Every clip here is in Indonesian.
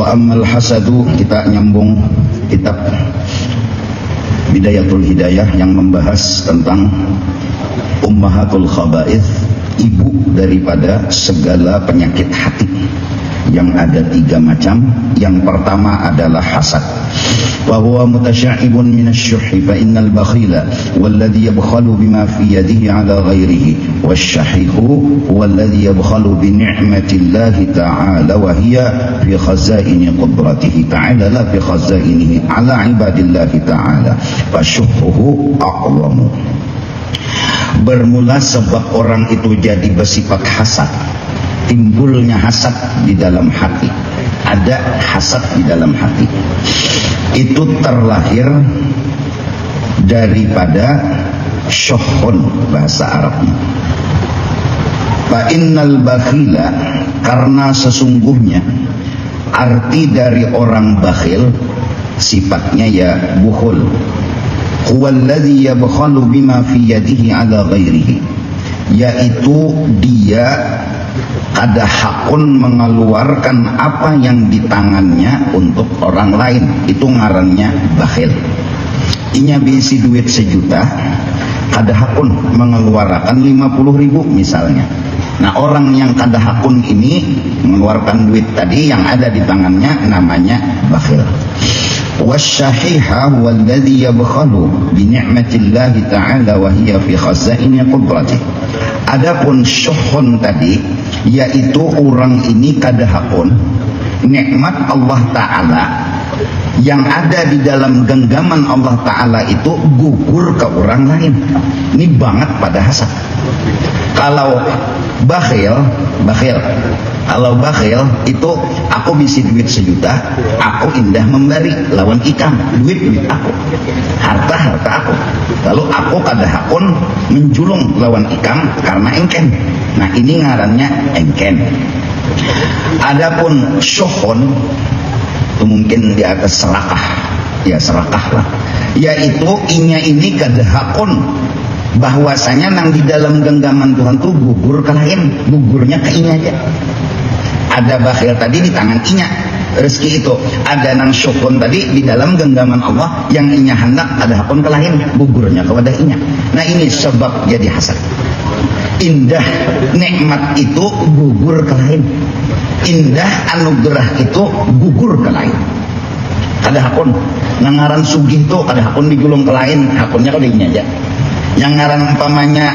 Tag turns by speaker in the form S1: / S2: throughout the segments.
S1: Wa ammal hasadu, kita nyambung kitab Bidayatul Hidayah yang membahas tentang ummahatul khaba'ith, ibu daripada segala penyakit hati, yang ada 3 macam. Yang pertama adalah hasad. Wa huwa mutasya'ibun minasyuhi fa innal bakhila walladhi yabkhalu bima fi yadihi ala ghairihi wasyahihu walladhi yabkhalu bi ni'matillahi ta'ala wa hiya fi khazaini qudratihi ta'ala la fi khazainihi ala ibadillahi ta'ala fasyuhuhu a'zamu. Bermula sebab orang itu jadi bersifat hasad, timbulnya hasad di dalam hati. Ada hasad di dalam hati. Itu terlahir daripada syuhun, bahasa Arabnya. Fa innal bakhila, karena sesungguhnya arti dari orang bakhil sifatnya ya bukhul. Huwallazi yabkhalu bima fi yadihi ala ghairihi, yaitu dia kada hakun mengeluarkan apa yang di tangannya untuk orang lain. Itu ngarannya bakhil. Inya bisi duit 1 juta, kada hakun mengeluarkan 50.000 misalnya. Nah, orang yang kada hakun ini mengeluarkan duit tadi yang ada di tangannya namanya bakhil. Wasyahiha walladhi yabkhalu bi ni'matillahi ta'ala wa hiya fi khazaini qudratihi. Adapun syuhun tadi, yaitu orang ini kada hakun nikmat Allah Ta'ala yang ada di dalam genggaman Allah Ta'ala itu gugur ke orang lain. Ini banget pada hasad. Kalau bakhil kalau bakhil itu aku bisi duit 1 juta, aku indah memberi lawan ikam, duit aku, harta aku. Lalu aku kada hakun menjulung lawan ikam karena engken. Nah, ini ngarannya engken. Adapun syuhun itu mungkin di atas serakah, ya serakah lah, yaitu inya ini kada hakun bahwasanya nang di dalam genggaman Tuhan tuh gugur ke lain, gugurnya ke inya aja. Ada bakhil tadi di tangan inya rezeki itu, ada nang syukun tadi di dalam genggaman Allah yang inya hendak ada hakun ke lain, gugurnya ke wadah inya. Nah, ini sebab jadi hasad. Indah nikmat itu gugur ke lain, indah anugerah itu gugur ke lain. Kada hakun nangaran sugih itu kada hakun digulung ke lain, hakunnya ke inya aja. Yang ngaran umpamanya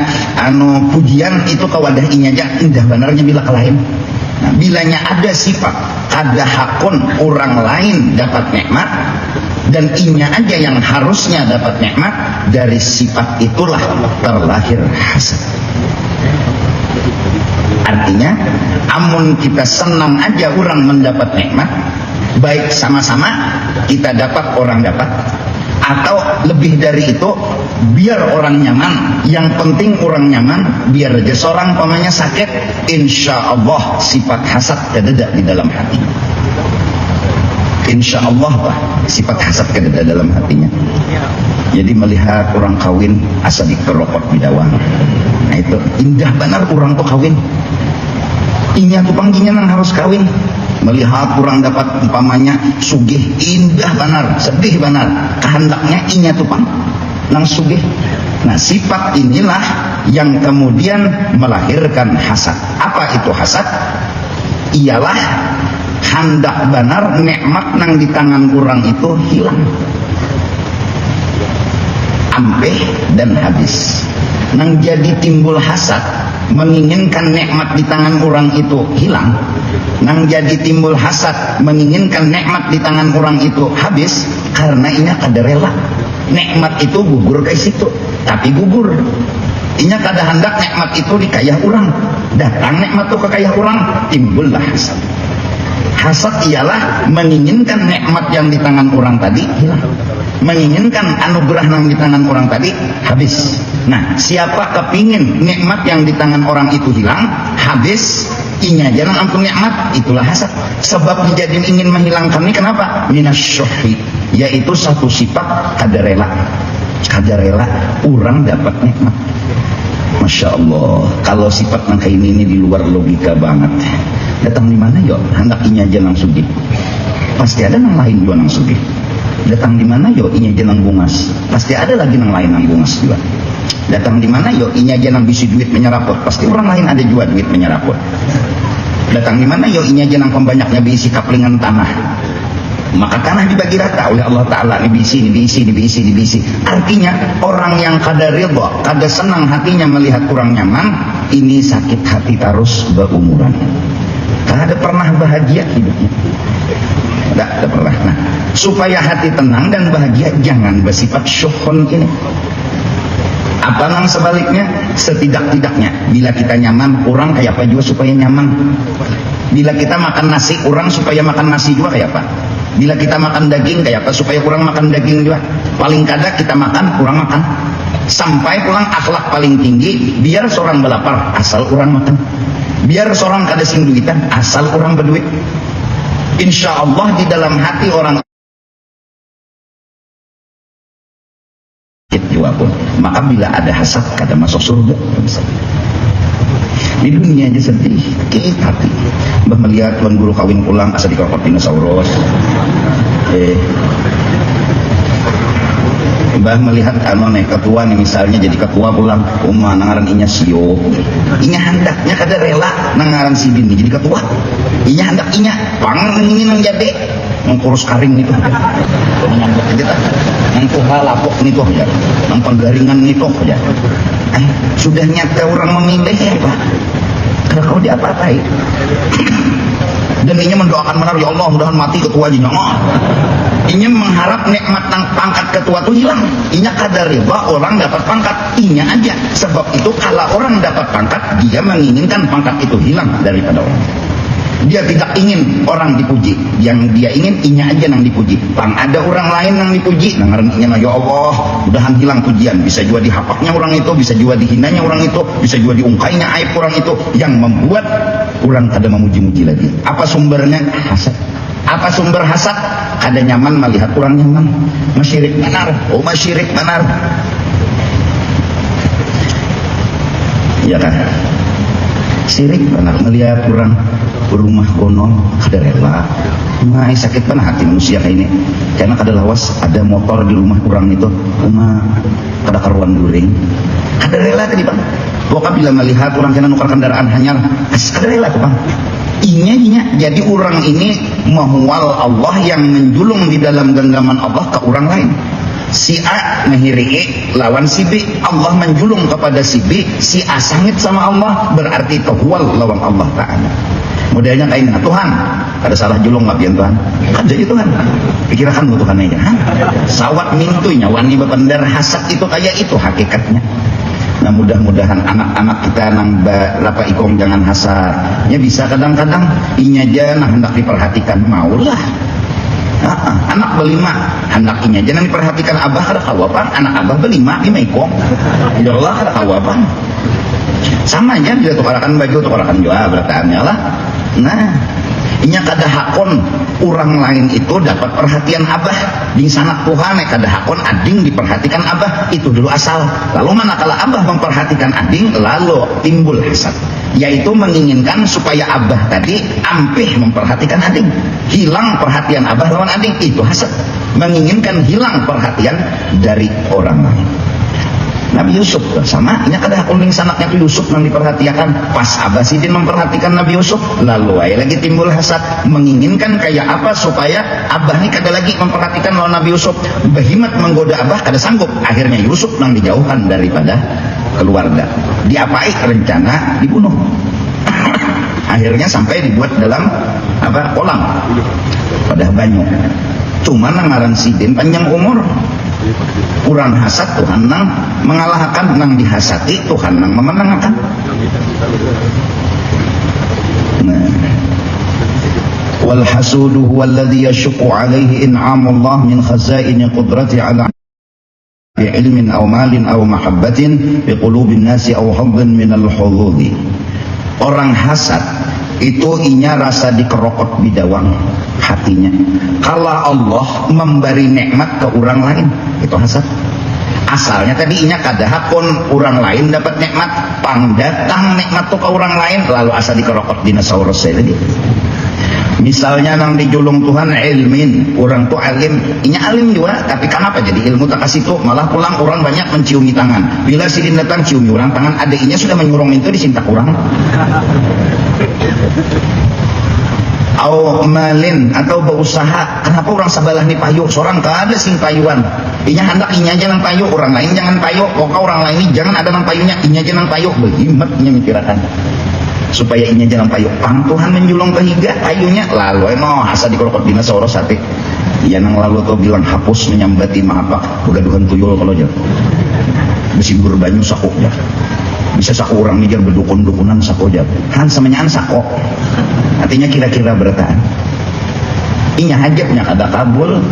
S1: pujian itu ke wadah inya aja, indah benarnya bila ke lain. Nah, bilanya ada sifat kada hakun orang lain dapat nikmat dan inya aja yang harusnya dapat nikmat, dari sifat itulah terlahir hasad. Artinya amun kita senang aja orang mendapat nikmat, baik sama-sama kita dapat orang dapat, atau lebih dari itu biar orang nyaman, yang penting orang nyaman, biar aja seorang pamanya sakit, insya Allah sifat hasad kededa di dalam hati. Insya Allah lah sifat hasad kededa dalam hatinya. Jadi melihat orang kawin asa dikerokot bidawang, nah itu indah benar orang tuh kawin, inya tuh pangginya nang harus kawin. Melihat orang dapat umpamanya sugih, indah benar, sedih benar, kehendaknya inya tupang nang sugih. Nah, sifat inilah yang kemudian melahirkan hasad. Apa itu hasad? Ialah hendak benar nikmat nang di tangan orang itu hilang, ampeh dan habis. Nang jadi timbul hasad, menginginkan nikmat di tangan orang itu hilang. Nang jadi timbul hasad, menginginkan nikmat di tangan orang itu habis, karena ini kada rela nikmat itu gugur ke situ, tapi gugur. Inya kada hendak nikmat itu dikayah orang, datang nikmat itu ke kayah orang, timbullah hasad. Hasad ialah menginginkan nikmat yang di tangan orang tadi hilang, menginginkan anugerah yang di tangan orang tadi habis. Nah, siapa kepingin nikmat yang di tangan orang itu hilang, habis, inya jangan ampun nikmat, itulah hasad. Sebab menjadi ingin menghilangkan ini kenapa? Minasyuhi, yaitu satu sifat kada rela orang dapat nikmat. Masya Allah, kalau sifat nang kayak ini di luar logika banget. Datang di mana yuk? Hendak inya aja langsung gitu. pasti ada nang lain juga nang sugih. Datang di mana yo inya jenang bungas, pasti ada lagi nang lain nang bungas juga. Datang di mana yo inya jenang bisi duit menyerapot, pasti orang lain ada juga duit menyerapot. Datang di mana yo inya jenang pembanyaknya diisi kaplingan tanah, maka tanah dibagi rata oleh Allah Ta'ala, dibisi. Artinya orang yang kada ridha, kada senang hatinya melihat kurang nyaman, ini sakit hati terus berumuran, kada pernah bahagia hidupnya, tidak pernah. Nah, supaya hati tenang dan bahagia, jangan bersifat syuhun ini. Apa nang sebaliknya? Setidak-tidaknya bila kita nyaman, orang kayak apa juga supaya nyaman. Bila kita makan nasi, orang supaya makan nasi juga kayak apa. Bila kita makan daging kayak apa supaya kurang makan daging juga. Paling kada kita makan, kurang makan. Sampai pulang akhlak paling tinggi, biar seorang belapar asal orang makan. Biar seorang kada sing duitan asal orang berduit. Insya Allah di dalam hati orang juga pun, maka bila ada hasad kada masuk surga. Di dunia aja sedih, sakit hati. Mbah melihat tuan guru kawin pulang asa dikokot dinosaurus. Mbah melihat ketua nih misalnya jadi ketua pulang, nangaran inya sio. Inya handaknya kada rela nangaran si bin jadi ketua. Inya handak inya pang ini nang jadi mengkurus karing itu. Menyambut kita nang tuha lapok nito ya, nang penggaringan nito ya. Sudah nyata orang memilih ya Pak. Kalau kau diapa-apai. Dan inya mendoakan benar, ya Allah mudahan mati ketua aja nyongol. Inya mengharap nikmat nang pangkat ketua itu hilang. Inya kadar riba orang dapat pangkat, inya aja. Sebab itu kalau orang dapat pangkat, dia menginginkan pangkat itu hilang daripada orang. Dia tidak ingin orang dipuji, yang dia ingin inya aja nang dipuji. Pang ada orang lain nang dipuji, nang inya ya Allah mudahan hilang pujian. Bisa juga dihapaknya orang itu, bisa juga dihinanya orang itu, bisa juga diungkainya aib orang itu, yang membuat orang kada memuji-muji lagi. Apa sumbernya? Hasad. Apa sumber hasad? Kada nyaman melihat orang nyaman. Masyirik benar, masyirik benar. Iya kan? Sirik benar melihat orang rumah kono kada rela. Sakit benar hati manusia kayak ini. Karena kada lawas ada motor di rumah orang itu, kada karuan guring. Kada rela tadi Bang. Pokoknya bila melihat orang kena nukar kendaraan hanyar, kada rela tuh Bang. Inya jadi orang ini mahwal Allah yang menjulung di dalam genggaman Allah ke orang lain. Si A ngehiri lawan si B, Allah menjulung kepada si B, si A sangit sama Allah, berarti tahwal lawan Allah Ta'ala. Modelnya kayak ini, Tuhan ada salah julung nggak biar Tuhan? Kan jadi Tuhan pikirkan Tuhan aja sawat mintunya wani bependar hasad itu kayak itu hakikatnya. Nah mudah-mudahan anak-anak kita nang berapa ikong jangan hasad ya, bisa kadang-kadang inya aja nah hendak diperhatikan maulah. Anak berlima hendak inya jangan diperhatikan abah kada kawapan, anak abah berlima ikong ya Allah kada kawapan. Sama aja bila tukarakan baju tukarakan juga berataannya lah. Nah inya kada hakon orang lain itu dapat perhatian abah di sanak Tuhan kada hakon ading diperhatikan abah, itu dulu asal. Lalu manakala abah memperhatikan ading lalu timbul hasad, yaitu menginginkan supaya abah tadi ampih memperhatikan ading, hilang perhatian abah lawan ading, itu hasad. Menginginkan hilang perhatian dari orang lain. Nabi Yusuf sama, ini kada kuning sanaknya tuh Yusuf yang diperhatikan. Pas Abah Sidin memperhatikan Nabi Yusuf, lalu lagi timbul hasad, menginginkan kayak apa supaya Abah ini kada lagi memperhatikan lawan Nabi Yusuf. Behimat menggoda Abah kada sanggup, akhirnya Yusuf yang dijauhkan daripada keluarga. Diapai rencana dibunuh. Akhirnya sampai dibuat dalam kolam pada banyu. Cuma nangaran Sidin panjang umur. Kurang hasad Tuhan nang mengalahkan, nang dihasati Tuhan nang memenangkan. Wal hasudu huwa alladhi yashqu alaihi in'amullah min khazaini qudrati ala ilmin aw malin aw mahabbatin bi qulubin nasi aw hadhin min al-hududi. Orang hasad itu inya rasa dikerokot bidawang hatinya. Kalau Allah memberi nikmat ke orang lain, itu hasad. Asalnya tadi inya kada hakon orang lain dapat nikmat, pang datang nikmat tuh ke orang lain lalu asa dikerokot dinosaurus saya tadi. Misalnya nang dijulung Tuhan ilmin, orang tuh alim, inya alim juga, tapi kenapa jadi ilmu tak kasih tuh, malah pulang orang banyak menciumi tangan. Bila sidin datang ciumi orang tangan, adiknya sudah menyurung itu disintak orang. Au malin atau berusaha, kenapa orang sabalah nih payu, seorang kada sing payuan. Inya hendak inya aja nang payu, orang lain jangan payu, pokoknya orang lain ini jangan ada nang payunya, inya aja nang payu, berhimat inya mikirakan. Supaya inya jangan payu, pang Tuhan menjulung kehiga payunya lalu mau asa dikolokot dina soros hati iya nang lalu tuh bilang hapus menyambati apa begaduhan tuyul kalau jauh besibur banyu sakok ya bisa sakok orang nijar berdukun-dukunan sakok jauh kan semenyaan sakok artinya kira-kira bertaan inya hajatnya kada kabul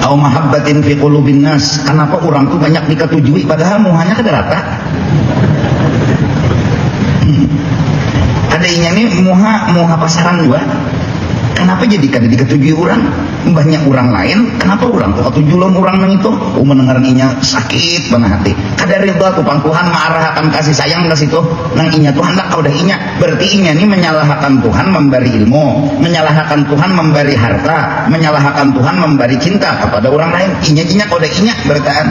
S1: au mahabbatin fi qulubin nas, kenapa orang tuh banyak diketujui padahal muhanya kada rata. Ada inya nih muha pasaran juga. Kenapa jadi kada diketujui orang? Banyak orang lain, kenapa orang tuh ketujuan orang nang itu? Mendengar inya sakit banget hati. Kada ridha tuh pang Tuhan marahkan kasih sayang ke situ. Nang inya tuh hendak kau dah inya. Berarti inya nih menyalahkan Tuhan memberi ilmu, menyalahkan Tuhan memberi harta, menyalahkan Tuhan memberi cinta kepada orang lain. Inya kau dah inya bertaan.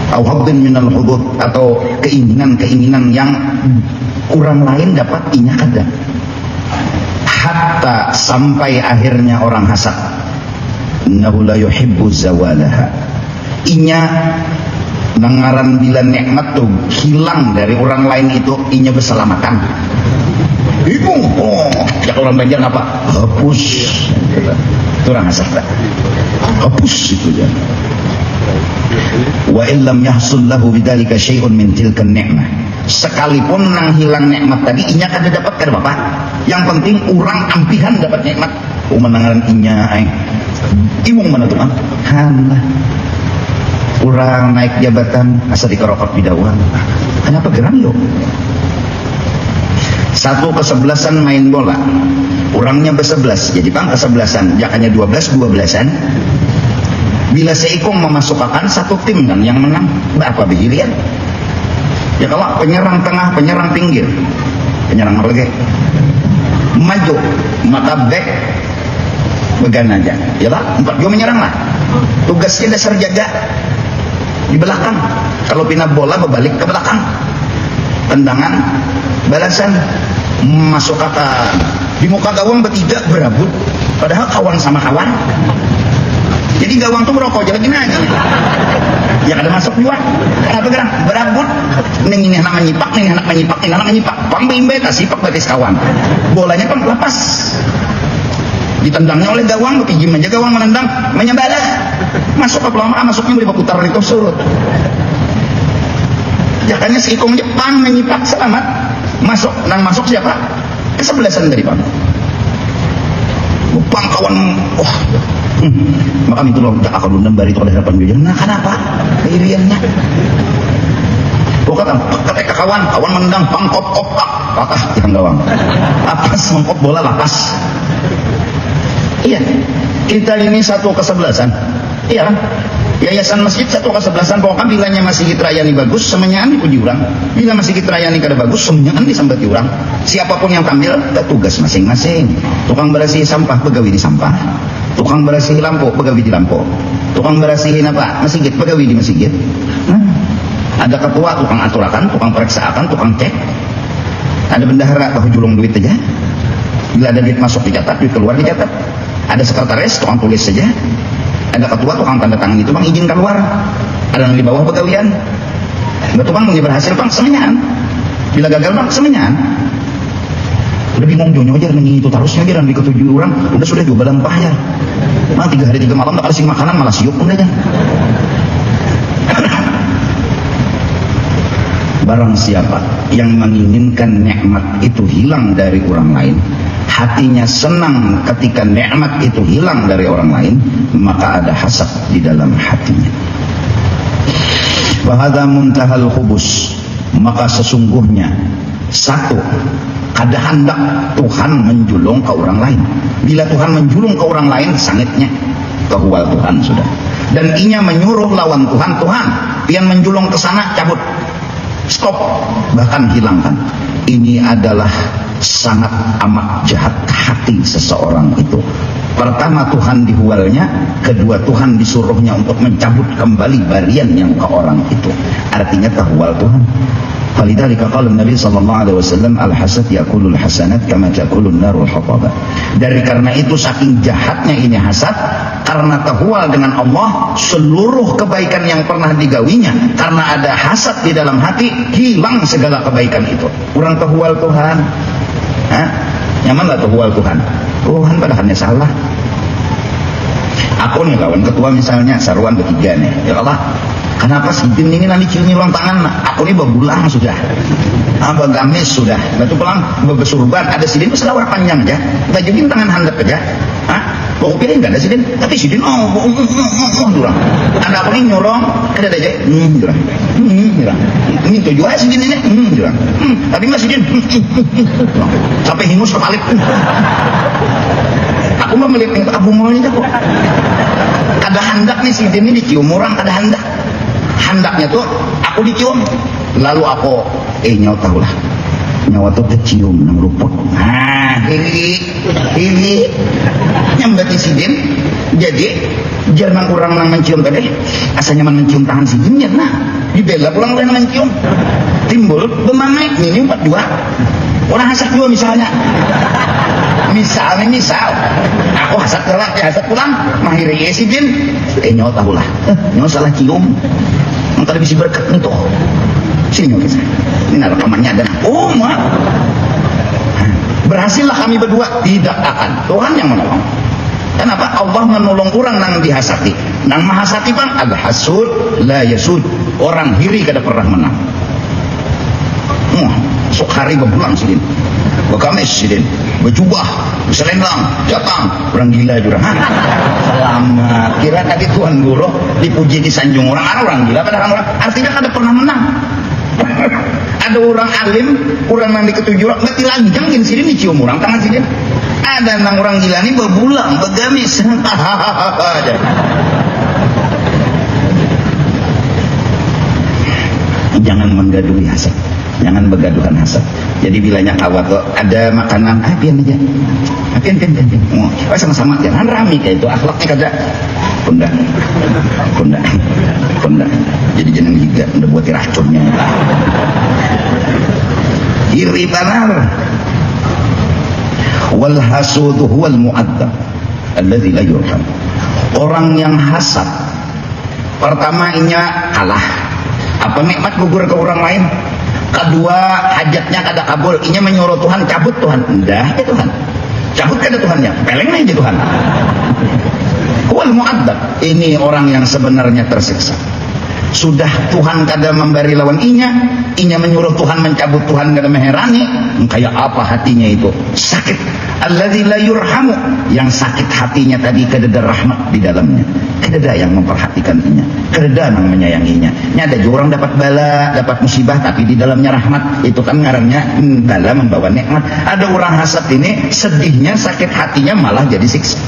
S1: Awhabdin minal hudud atau keinginan-keinginan yang orang lain dapat inya kada. Hatta sampai akhirnya orang hasad. Innahu la yuhibbu zawalaha. Inya nangaran bila nikmat tuh hilang dari orang lain itu inya berselamatan. Ibu, ya orang Banjar apa? Hapus. Itu orang hasad. Hapus itu ya. Wa illam yahsul lahu bidzalika syai'un min tilka ni'mah, sekalipun nang hilang nikmat tadi inya kada dapat kada apa, yang penting orang ampihan dapat nikmat. Umanangaran inya imung mana tuh halah orang naik jabatan asa dikerokot bidauan, kenapa geram yo? Satu kesebelasan main bola, orangnya bersebelas, jadi bang kesebelasan, jakanya 12-12an. Bila seikung memasukkan satu tim kan yang menang berapa bihirian? Ya kalau penyerang tengah, penyerang pinggir, penyerang lagi maju, maka back began aja. Ya lah, 4 gol menyerang lah. Tugasnya dasar jaga di belakang. Kalau pindah bola berbalik ke belakang. Tendangan, balasan, masukkan. Di muka gawang bertiga berabut, padahal kawan sama kawan. Jadi gawang tuh merokok aja lagi nanya. Ya kada masuk juga. Kenapa gerang? Berabut. Ning ini anak menyipak, ning anak menyipak, ning anak menyipak. Pang bimbe kasih pak batis kawan. Bolanya pang lepas. Ditendangnya oleh gawang, pinjam aja gawang menendang, menyembala. Masuk ke pelama, masuknya beri putar itu surut. Jakanya si ikung Jepang menyipak selamat. Masuk, nang masuk siapa? Kesebelasan dari pang. Bupang kawan, wah. Maka itu loh tak akan undang bari itu oleh harapan dia. Nah kenapa? Keiriannya. Kata kawan menendang pangkop opak patah tiang gawang. Lapas mengkop bola lapas. Iya. Kita ini satu kesebelasan. Iya. Yayasan masjid satu kesebelasan. Pokoknya bilanya masjid rayani bagus, semenyaan dipuji orang. Bila masjid rayani kada bagus, semenyaan disambati orang. Siapapun yang tampil, tugas masing-masing. Tukang bersih sampah, pegawai di sampah. Tukang bersih lampu, pegawai di lampu. Tukang bersihin apa? Masjid, pegawai di masjid. Ada ketua, tukang aturakan, tukang periksaakan, tukang cek. Ada bendahara, tahu julung duit aja. Bila ada duit masuk dicatat, duit keluar dicatat. Ada sekretaris, tukang tulis saja. Ada ketua, tukang tanda tangan itu bang izin keluar. Ada yang di bawah pegawaian. Betul bang, mau berhasil bang, semenyaan. Bila gagal bang, semenyaan. Udah bingung jonyo aja dengan itu terusnya aja dan diketujuh orang sudah juga badan pahaya. Nah 3 hari 3 malam tak kasih makanan malah siup pun aja. Barang siapa yang menginginkan nikmat itu hilang dari orang lain, hatinya senang ketika nikmat itu hilang dari orang lain, maka ada hasad di dalam hatinya. Wa hadza muntahal khubus, maka sesungguhnya satu, kada hendak Tuhan menjulung ke orang lain. Bila Tuhan menjulung ke orang lain, sangitnya kehual Tuhan sudah. Dan inya menyuruh lawan Tuhan, Tuhan yang menjulung ke sana cabut, stop, bahkan hilangkan. Ini adalah sangat amat jahat hati seseorang itu. Pertama Tuhan dihualnya, kedua Tuhan disuruhnya untuk mencabut kembali barian yang ke orang itu. Artinya tahwal Tuhan. Falidhalika qala Nabi sallallahu alaihi wasallam al-hasad yakulul hasanat kama takulun narul hatabah. Dari karena itu saking jahatnya ini hasad, karena tahwal dengan Allah, seluruh kebaikan yang pernah digawinya karena ada hasad di dalam hati, hilang segala kebaikan itu. Kurang tahwal Tuhan. Nyaman lah tahwal Tuhan. Tuhan padahalnya salah. Aku nih kawan ketua misalnya, saruan bertiga nih. Ya Allah, kenapa si Din ini nanti cium ulang tangan? Aku ini bebulang sudah, gamis sudah, batu pelang, besurban. Ada si Din selawar panjang aja, bajuin tangan handap aja. Kok pilih nggak ada si Din? Tapi si Din durang. Ada aku ini nyorong, ada aja, durang. Ini tujuh aja si Din ini, durang. Tapi mas si Din, sampai hingus kepalip. Aku mah melihat abu mulanya kok. Kada handak nih si Din ini dicium orang, kada handak. Handaknya tuh aku dicium, lalu aku nyawa tahu lah, nyawa tuh kecium nang ruput. Ini nyambat si Din. Jadi jangan orang nang mencium tadi, asal nyaman mencium tangan si Din ya, nah dibela pulang orang mencium, timbul bemamai ini 42 orang hasad juga misalnya. Misal aku hasad kelak ya hasad pulang mahiri si Din, nyawa tahu lah, nyawa salah cium. Ntar bisa berkat untuk sini oke saya. Ini ada rekamannya ada. Oh mak, berhasillah kami berdua? Tidak akan. Tuhan yang menolong. Kenapa? Allah menolong orang nang dihasati. Nang mahasati bang al-hasud la yasud. Orang hiri kada pernah menang. Sok hari bebulang sidin, bekamis sidin, berjubah, berselendang, datang, orang gila juga. Selamat. Kira tadi Tuhan Guru dipuji disanjung orang gila, padahal orang artinya kada pernah menang. Ada orang alim, orang yang diketujuh orang, nggak dilanjangin sidin dicium orang tangan sidin. Ada nang orang gila ini berbulang, begamis. Jangan menggaduhi hasad. Jangan begaduhan hasad. Jadi bilanya kawat tuh ada makanan, pian aja, pian. Sama-sama jangan rame kayak itu, akhlaknya kada. Bunda. Jadi jangan giga, udah buat racunnya. Iri banar. Wal hasudu huwal mu'adzab alladzi la yurham. Orang yang hasad, pertama inya kalah. Apa nikmat gugur ke orang lain? Kedua hajatnya kada kabul, inya menyuruh Tuhan cabut Tuhan, endah ya Tuhan, cabut kada Tuhannya, peleng aja Tuhan. Wal mu'adzab, ini orang yang sebenarnya tersiksa. Sudah Tuhan kada memberi lawan inya menyuruh Tuhan mencabut, Tuhan kada meherani, kayak apa hatinya itu? Sakit. Alladzi la yurhamu, yang sakit hatinya tadi kada ada rahmat di dalamnya, kada ada yang memperhatikan inya, kada ada yang menyayanginya. Ada orang dapat bala, dapat musibah, tapi di dalamnya rahmat, itu kan ngarannya bala membawa nikmat. Ada orang hasad ini sedihnya, sakit hatinya malah jadi siksa.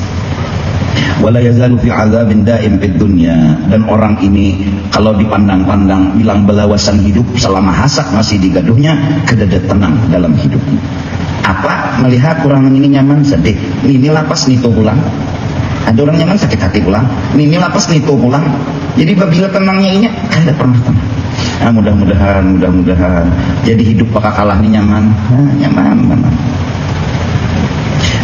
S1: Wala yazalu fi azabin daim fid dunya, dan orang ini kalau dipandang-pandang bilang belawasan hidup selama hasad masih digaduhnya, kada ada tenang dalam hidupnya. Apa? Melihat orang ini nyaman sedih, ini lapas nito pulang. Ada orang nyaman sakit hati pulang, ini lapas nito pulang. Jadi apabila tenangnya ini kada pernah tenang. Mudah-mudahan jadi hidup pakak kalah ini nyaman. Nyaman.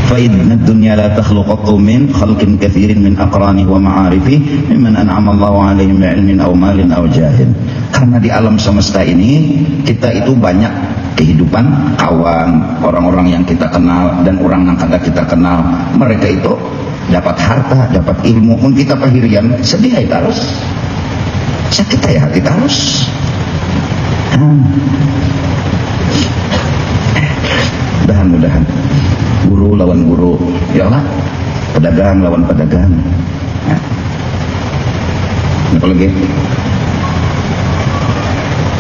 S1: Fa inna dunya la takhluqu min khalqin katsirin min aqrani wa ma'arifi mimman an'ama Allahu 'alaihim bi'ilmin aw malin aw jahin. Karena di alam semesta ini kita itu banyak kehidupan kawan, orang-orang yang kita kenal dan orang yang kada kita kenal. Mereka itu dapat harta, dapat ilmu, mun kita pahirian sedih ya terus. Sakit ya hati terus. Mudah-mudahan guru lawan guru, ya Allah, pedagang lawan pedagang. Apa lagi?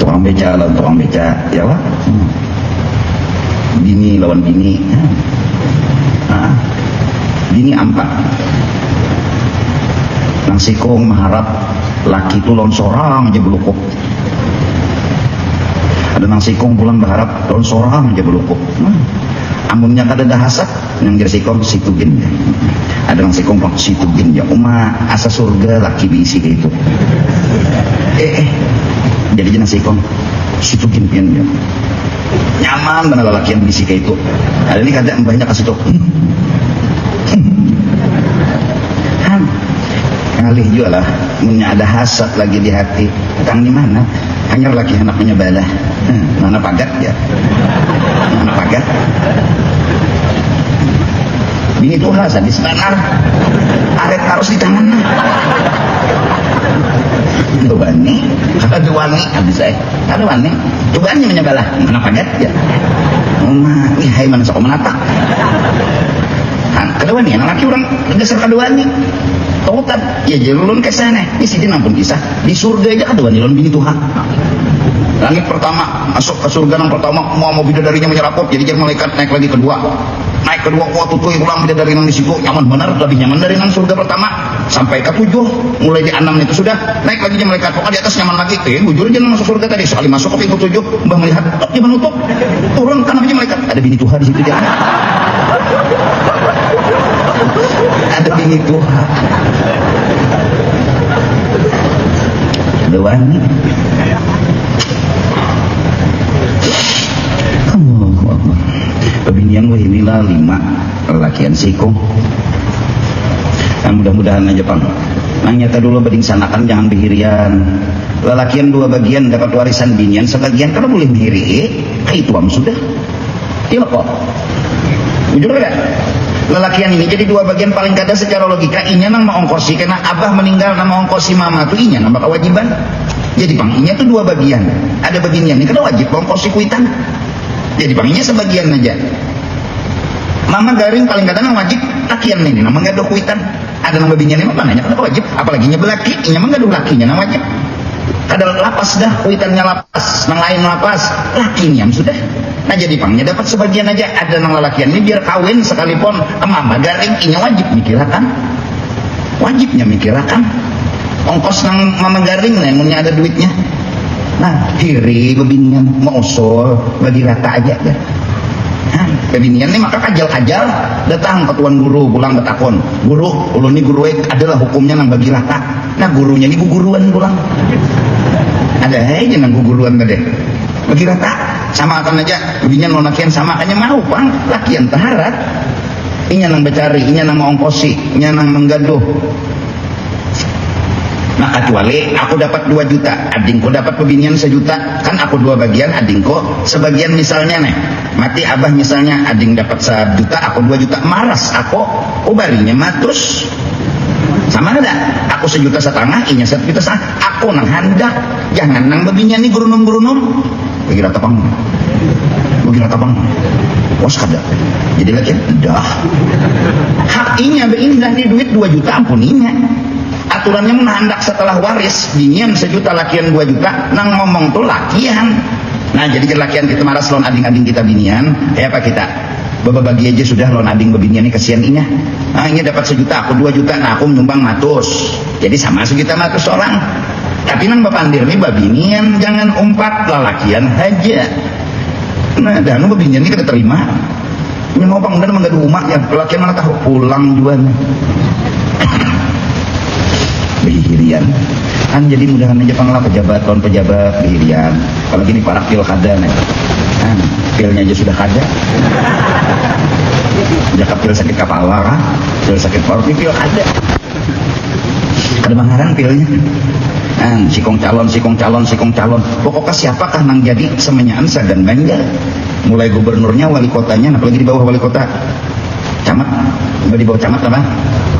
S1: Tukang beca lawan tukang beca, ya Allah. Bini lawan bini. Bini ampak. Nang sikong mengharap laki itu lawan sorang aja belukuk. Ada nang sikong pulang berharap lawan sorang aja belukuk. amunnya kada dah hasad yang jadi sikong situgin ya. Ada yang sikong pak situgin ya asa surga laki diisi itu jadi jenang sikong situgin pian ya nyaman benar laki yang diisi itu. Ada ini kada banyak kasih tuh ngalih juga lah punya ada hasad lagi di hati kang di mana hanya laki anaknya balah mana pagat ya mana pagat bini tuha sadis benar aret harus di tangan duani ada wani habis saya ada wani duani menyebalah mana pagat ya ih hai mana sok menapak kedua nih anak laki orang dasar kedua nih tautan ya jalurun ke sana di sini nampun kisah di surga aja kedua nih bini Tuhan langit pertama masuk ke surga yang pertama mau bidadarinya menyeraput jadi jangan malaikat naik lagi kedua wah tutup ulang bidadari yang di situ nyaman benar lebih nyaman dari yang surga pertama sampai ke 7 mulai di 6 itu sudah naik lagi malaikat pokoknya di atas nyaman lagi bujur jangan masuk surga tadi sekali masuk ke pintu 7 mbah melihat dia menutup turun kan aja malaikat ada bini Tuhan di situ jangan ada bini Tuhan doang nih pebinian wah inilah 5 lelakian sikong mudah-mudahan aja pang nang nyata dulu bading sanakan jangan bihirian lelakian 2 bagian dapat warisan binian sebagian kalau boleh bihiri itu sudah iya kok jujur gak lelakian ini jadi 2 bagian paling kada secara logika inya nang maongkosi karena abah meninggal nama ongkosi mama tuh inya nambah kewajiban jadi pang inya tuh 2 bagian ada bagian ini kada wajib ongkosi kuitan jadi pang inya sebagian aja mama garing paling kada nang wajib lakian ini nama ngado kuitan ada nang bagian ini mana kada wajib apalagi nya belaki inya mah ngado lakinya nang wajib kada lapas dah kuitannya lapas nang lain lapas lakinya sudah. Nah jadi pangnya dapat sebagian aja ada nang lelakian ini biar kawin sekalipun mama garing inya wajib mikirakan wajibnya mikirakan ongkos nang mama garing lah yang ada duitnya nah kiri bebinian mau usul bagi rata aja dah bebinian ini maka kajal-kajal datang ke tuan guru pulang betakon guru ulun ini guru adalah hukumnya nang bagi rata nah gurunya ini guguruan pulang ada aja nang guguruan tadi bagi rata sama akan aja begini lakian sama aja mau pang lakian taharat inya nang becari inya nang ongkosi inya nang menggaduh nah kecuali aku dapat 2 juta adingku dapat pebinian 1 juta kan aku 2 bagian adingku sebagian misalnya nih mati abah misalnya ading dapat 1 juta aku 2 juta maras aku ubarinya matus sama ada aku 1,5 juta inya 1,5 juta aku nang handak jangan nang bebinian nih gurunum bagi rata pang was kada jadi lagi dah hak inya beindah di duit 2 juta ampuninya aturannya menghendak setelah waris binian 1 juta lakian 2 juta nang ngomong tuh lakian nah jadi lakian kita maras lon ading-ading kita binian apa kita bagi aja sudah lon ading bebinian ini kasihan inya nah ini dapat 1 juta aku 2 juta nah aku menyumbang matus jadi sama 1 juta matus orang tapi nang bapandir nih babinian jangan umpat lalakian aja nah dan babinian ini kita terima ini mau bang dan menggadu umat ya lalakian mana tahu pulang juan bihirian kan jadi mudahan aja panglah pejabat lawan pejabat bihirian apalagi ini para pilkada nih kan pilnya aja sudah kada udah pil sakit kepala kan pil sakit paru pil ada bangharan pilnya sikong calon pokoknya siapakah nang jadi semenyaan Sagan Banjar mulai gubernurnya wali kotanya apalagi di bawah wali kota camat di bawah camat apa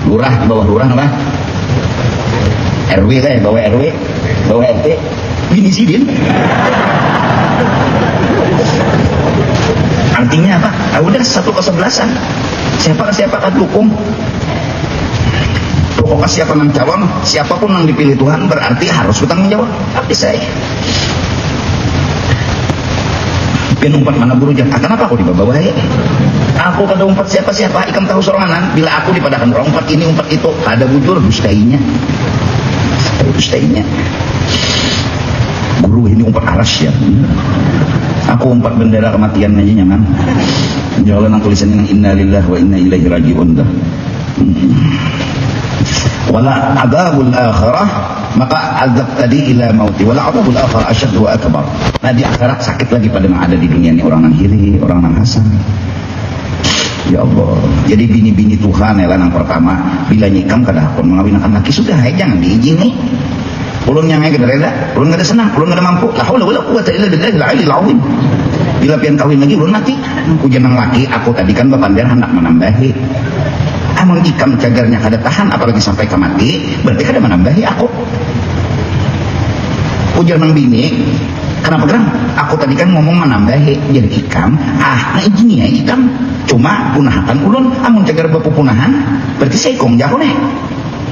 S1: lurah di bawah lurah apa RW kan bawah RW bawah RT bini sidin artinya apa udah 1/11 siapa dukung pokoknya siapa nang calon siapapun yang dipilih Tuhan berarti harus bertanggung jawab tapi saya pian umpat mana buru jangan kenapa aku dibawa ya aku kada umpat siapa ikan tahu sorangan bila aku dipadakan orang umpat ini umpat itu ada bujur dustainya guru ini umpat aras ya Aku umpat bendera kematian aja nyaman. Jangan nang tulisannya nang innalillahi wa inna ilaihi raji'un dah. Wala adzabul akhirah, maka azab tadi ila mauti, wala adzabul akhirah asyaddu wa akbar. Nah di akhirat sakit lagi pada yang ada di dunia ini, orang nang hiri, orang nang hasan. Ya Allah, jadi bini-bini Tuhan ya yang pertama bila nyikam kada hakun mengawinkan laki sudah jangan diizini. Ulun yang kada reda, ulun kada senang, ulun kada mampu. La haula wala quwata illa billahil aliyil azim. Bila pian kawin lagi ulun mati. Ujian nang laki aku tadi kan bapandir hendak menambahi. Amun ikam cagarnya kada tahan apalagi sampai ke mati, berarti kada menambahi aku. Ujian nang bini, kenapa geram? Aku tadi kan ngomong menambahi jadi ikam. Nah ini ya ikam. Cuma punahan ulun, amun cagar bapu punahan, berarti seikong jauh nih.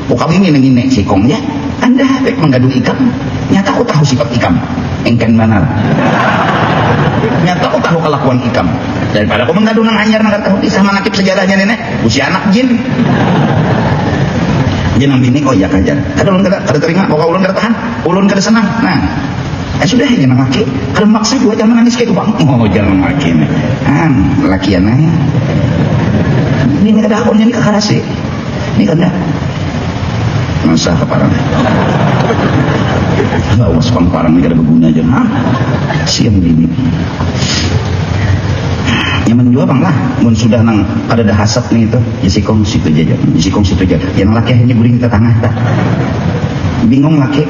S1: Ukam ini nengine seikongnya. Anda baik menggaduh ikam. Nyata aku tahu sifat ikam. Engken benar. Nyata aku tahu kelakuan ikam. Daripada aku menggaduh nang anyar nang tahu kisah manakib sejarahnya nenek. Usia anak jin. Jin nang bini kok ya kajar. Kada ulun kada terima, pokok ulun kada tahan. Ulun kada senang. Nah, sudah jangan laki. Kalau maksa juga jangan nangis kayak bang. Oh jangan laki nih. Lakian aja. Ini kada akunnya ini kakarasi. Ini kada. Masa keparang. Enggak usah pangparang ini kada berguna aja. Siang ini. Nyaman juga bang lah. Mun sudah nang kada ada hasad nih itu. Jisikong situ aja. Jisikong situ aja. Yang laki hanya guring ke tengah. Bingung laki.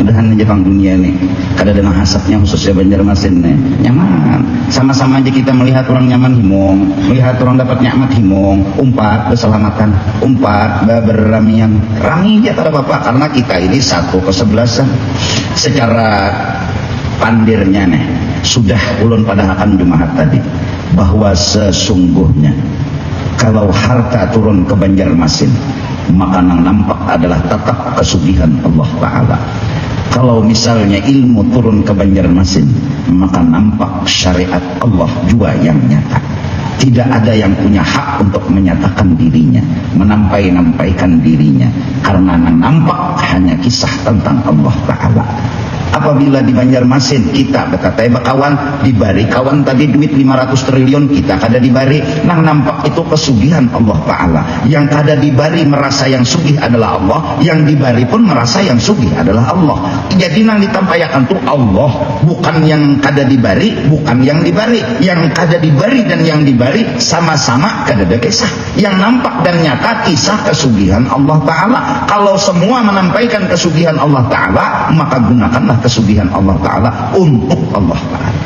S1: Mudahan aja bang dunia nih kada ada hasatnya khususnya Banjarmasin nih nyaman, sama-sama aja kita melihat orang nyaman himong, melihat orang dapat nikmat himong, umpat berselamatan, umpat berramian rami aja kada apa-apa karena kita ini satu kesebelasan. Secara pandirnya nih sudah ulun pada akan Jumaat tadi bahwa sesungguhnya kalau harta turun ke Banjarmasin maka yang nampak adalah tetap kesugihan Allah Ta'ala. Kalau misalnya ilmu turun ke Banjarmasin maka nampak syariat Allah juga yang nyata. Tidak ada yang punya hak untuk menyatakan dirinya, menampai-nampaikan dirinya, karena yang nampak hanya kisah tentang Allah Ta'ala. Apabila di Banjarmasin kita berkata kawan dibari kawan tadi duit 500 triliun kita kada dibari, nang nampak itu kesugihan Allah Ta'ala. Yang kada dibari merasa yang sugih adalah Allah, yang dibari pun merasa yang sugih adalah Allah. Jadi nang ditampayakan tuh Allah, bukan yang kada dibari, bukan yang dibari. Yang kada dibari dan yang dibari sama-sama kada ada kisah. Yang nampak dan nyata kisah kesugihan Allah Ta'ala. Kalau semua menampaikan kesugihan Allah Ta'ala, maka gunakanlah kesugihan Allah Ta'ala untuk Allah Ta'ala.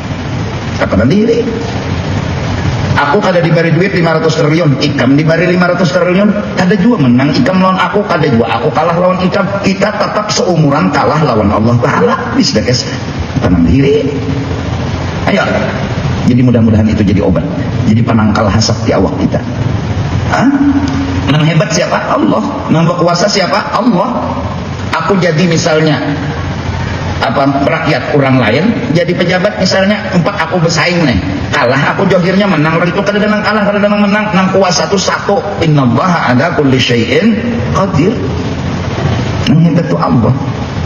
S1: Kata diri aku kada dibari duit 500 triliun, ikam dibari 500 triliun, kada juga menang ikam lawan aku, kada juga aku kalah lawan ikam, kita tetap seumuran kalah lawan Allah Ta'ala. Bisa guys, tenang diri. Ayo, jadi mudah-mudahan itu jadi obat, jadi penangkal hasad di awak kita. Nang hebat siapa? Allah. Nang berkuasa siapa? Allah. Aku jadi misalnya rakyat orang lain jadi pejabat misalnya, aku bersaing nih, kalah aku johirnya menang, itu kada ada nang kalah, kada ada nang menang, nang kuasa itu satu. Innallaha ala kulli syai'in qadir. Nang hebat itu Allah.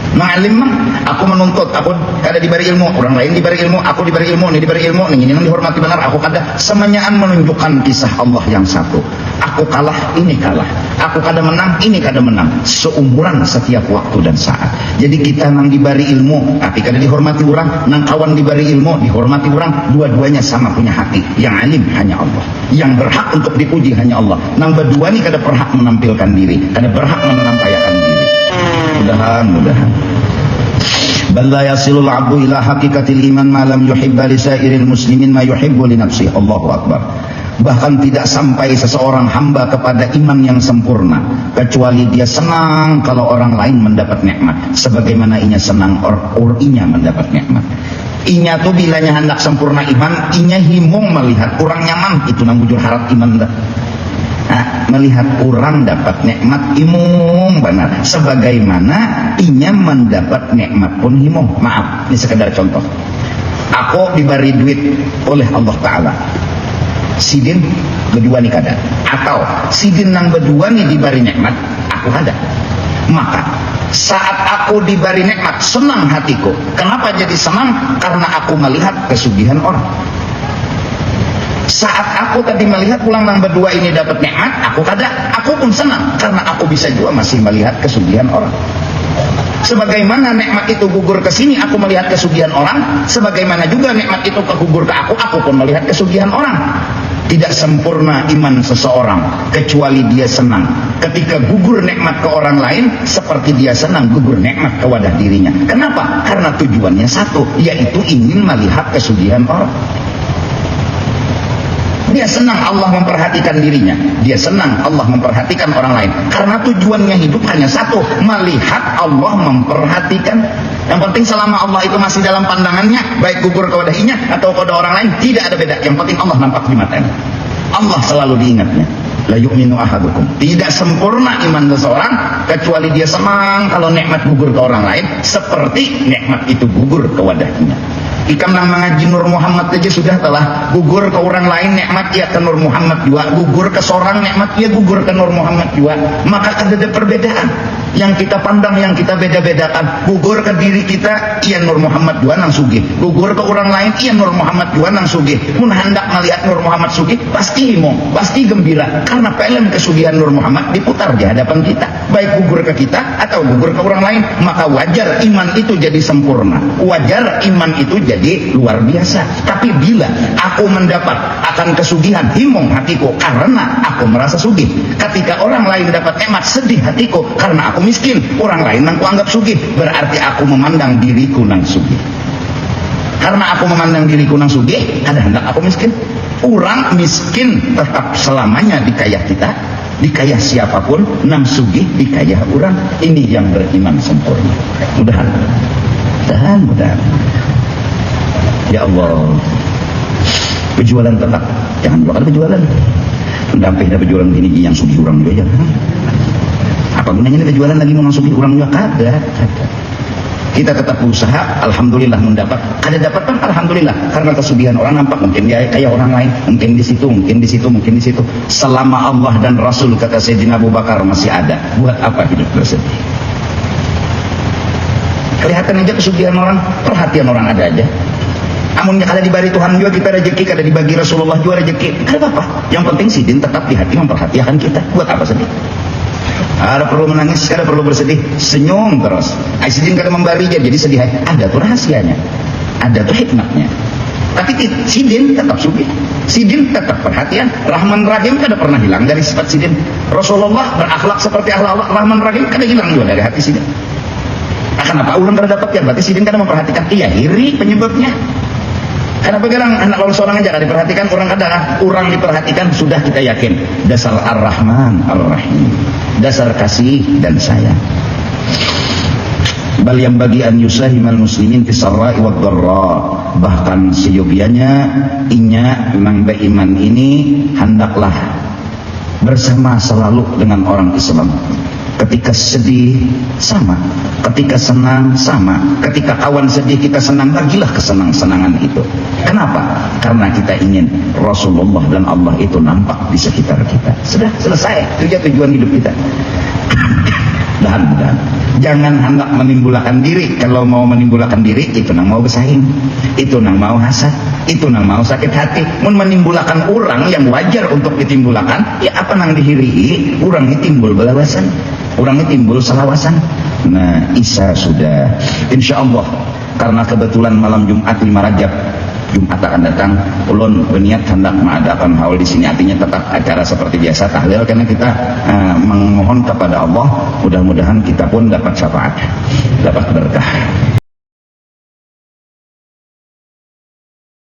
S1: Ma'alim mah aku menuntut, aku kada diberi ilmu, orang lain diberi ilmu, aku diberi ilmu, ini diberi ilmu, ini yang dihormati benar, aku kada. Semuanyaan menunjukkan kisah Allah yang satu. Aku kalah, ini kalah. Aku kada menang, ini kada menang. Seumuran setiap waktu dan saat. Jadi kita nang diberi ilmu, tapi kada dihormati orang, nang kawan diberi ilmu, dihormati orang, dua-duanya sama punya hati. Yang alim hanya Allah. Yang berhak untuk dipuji hanya Allah. Nang berdua ini kada berhak menampilkan diri, kada berhak menampayakan diri. Mudahan. Balla yasilul abdu ila haqiqatil iman ma lam yuhibba li sairil muslimin ma yuhibbu li nafsihi. Allahu akbar. Bahkan tidak sampai seseorang hamba kepada iman yang sempurna kecuali dia senang kalau orang lain mendapat nikmat sebagaimana inya senang inya mendapat nikmat. Inya tuh bilanya hendak sempurna iman, inya himung melihat orang nyaman, itu nang bujur harap iman dah. Melihat orang dapat nikmat himung benar sebagaimana inya mendapat nikmat pun himung. Maaf, ini sekedar contoh. Aku diberi duit oleh Allah Ta'ala, sidin berdua nih kada, atau sidin nang berdua nih diberi nikmat aku kada, maka Saat aku diberi nikmat, senang hatiku. Kenapa jadi senang? Karena aku melihat kesugihan orang. Saat aku tadi melihat pulang nang berdua ini dapat nikmat, aku pun senang karena aku bisa juga masih melihat kesugihan orang. Sebagaimana nikmat itu gugur ke sini, aku melihat kesugihan orang. Sebagaimana juga nikmat itu gugur ke aku pun melihat kesugihan orang. Tidak sempurna iman seseorang kecuali dia senang. Ketika gugur nikmat ke orang lain, seperti dia senang gugur nikmat ke wadah dirinya. Kenapa? Karena tujuannya satu, yaitu ingin melihat kesugihan orang. Dia senang Allah memperhatikan dirinya. Dia senang Allah memperhatikan orang lain. Karena tujuannya hidup hanya satu, melihat Allah memperhatikan. Yang penting selama Allah itu masih dalam pandangannya, baik gugur ke wadahinya atau ke orang lain, tidak ada beda. Yang penting Allah nampak di matanya. Allah selalu diingatnya. La yu'minu ahadukum. Tidak sempurna iman seseorang kecuali dia senang kalau nikmat gugur ke orang lain, seperti nikmat itu gugur ke wadahnya. Ikam nang mengaji Nur Muhammad aja sudah telah gugur ke orang lain nikmat ya ke Nur Muhammad juga, gugur ke seorang nikmat ya gugur ke Nur Muhammad juga. Maka ada perbedaan yang kita pandang, yang kita beda-bedakan. Gugur ke diri kita iya Nur Muhammad juga nang sugih, gugur ke orang lain iya Nur Muhammad juga nang sugih. Mun hendak melihat Nur Muhammad sugih pasti himong, pasti gembira karena film kesugihan Nur Muhammad diputar di hadapan kita, baik gugur ke kita atau gugur ke orang lain. Maka wajar iman itu jadi sempurna, wajar iman itu jadi luar biasa. Tapi bila aku mendapat akan kesugihan, himong hatiku karena aku merasa sugih. Ketika orang lain dapat nikmat, sedih hatiku karena aku miskin. Orang lain nang kuanggap sugih, berarti aku memandang diriku nang sugih. Karena aku memandang diriku nang sugih, ada hendak aku miskin. Orang miskin tetap selamanya dikayah kita, dikayah siapapun, nang sugih dikayah orang. Ini yang beriman sempurna. Mudah-mudahan. Ya Allah, berjualan tetap, jangan bakal berjualan. Mendamping berjualan ini yang sugih orang juga ya. Apa gunanya ini berjualan lagi mau sugih orang juga? Kada. Kita tetap berusaha, alhamdulillah mendapat. Kada dapat kan alhamdulillah, karena kesugihan orang nampak mungkin dia kayak orang lain, mungkin di situ, mungkin di situ, mungkin di situ. Selama Allah dan Rasul kata Sayyidina Abu Bakar masih ada, buat apa hidup bersedih? Kelihatan aja kesugihan orang, perhatian orang ada aja. Amunnya kada diberi Tuhan juga kita rezeki, kada dibagi Rasulullah juga rezeki, kada apa-apa. Yang penting sidin tetap di hati memperhatikan kita. Buat apa sedih? Ada perlu menangis, kada perlu bersedih, senyum terus. Sidin kada memberi jadi sedih. Ada tuh rahasianya, ada tuh hikmahnya. Tapi sidin tetap sugih, sidin tetap perhatian. Rahman Rahim kada pernah hilang dari sifat sidin. Rasulullah berakhlak seperti akhlak Rahman Rahim, kada hilang juga dari hati sidin. Kenapa ulang kada dapat ya? Berarti sidin kada memperhatikan. Iya, iri penyebabnya. Kenapa gerang anak lawan seorang aja kada diperhatikan, orang kada, orang diperhatikan sudah kita yakin. Dasar Ar-Rahman Ar-Rahim, dasar kasih dan sayang. Bal yang bagi an yusahimal muslimin fi sarra'i wad dharra. Bahkan seyogianya inya nang beriman ini hendaklah bersama selalu dengan orang Islam. Ketika sedih sama, ketika senang sama, ketika kawan sedih kita senang, bagilah kesenang-senangan itu. Kenapa? Karena kita ingin Rasulullah dan Allah itu nampak di sekitar kita. Sudah selesai, itu tujuan hidup kita. Mudah-mudahan jangan hendak menimbulkan diri. Kalau mau menimbulkan diri, itu nang mau bersaing, itu nang mau hasad, itu nang mau sakit hati. Mun menimbulkan orang yang wajar untuk ditimbulkan, ya apa nang dihiri, orang ditimbul belawasan, orang timbul salawasan. Nah, Isa sudah insyaallah, karena kebetulan malam Jumat 5 Rajab, Jumat akan datang, ulun berniat hendak mengadakan haul di sini. Artinya tetap acara seperti biasa tahlil, karena kita memohon kepada Allah, mudah-mudahan kita pun dapat syafaat, dapat berkah.